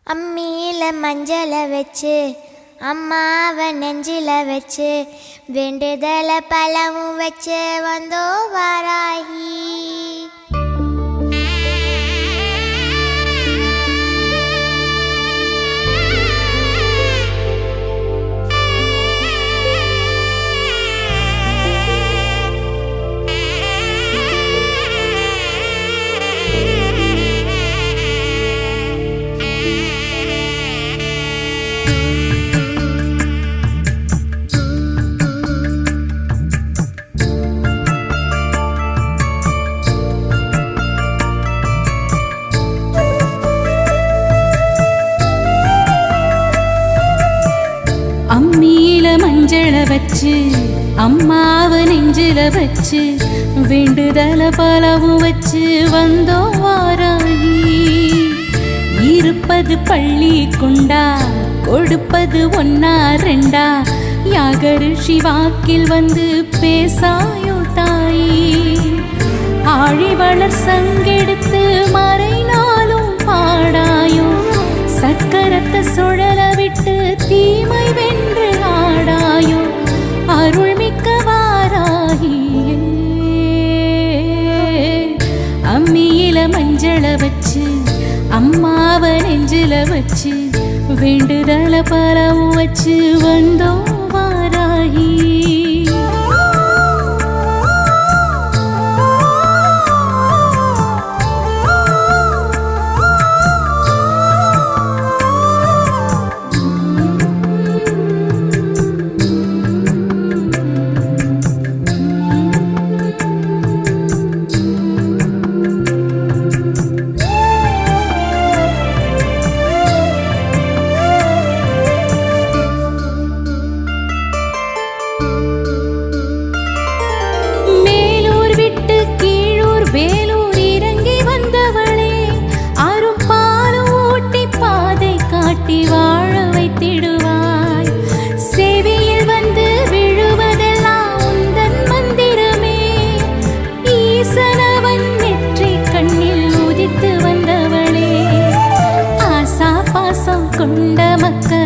அம்மியில மஞ்சளை வச்சு அம்மாவை நெஞ்சில வச்சு வேண்டுதல பழமும் வச்சு வந்தோ வாராகி. அம்மியில மஞ்சள வச்சு அம்மாவை நெஞ்சில வச்சு வேண்டுதல பலவும் வச்சு வந்தோ வாராகி. இருப்பது பள்ளி கொண்டா கொடுப்பது ஒன்னா ரெண்டா யாகரிஷி வாக்கில் வந்து பேசாயோ தாயி. ஆழி வளர் சங்கெடுத்து மறைனாலும் பாடாயோ சக்கரத்தை சுழல விட்டு தீமை வென்று ஆடாயோ அருள் மிக்க வாராகியே. அம்மியில மஞ்சள வச்சு அம்மாவை நெஞ்சில வச்சு வேண்டுதல பலவும் வச்சு வந்தோ வாராகி. வேலூர் இறங்கி வந்தவளே அரும் பாலும் ஊட்டி பாதை காட்டிவா.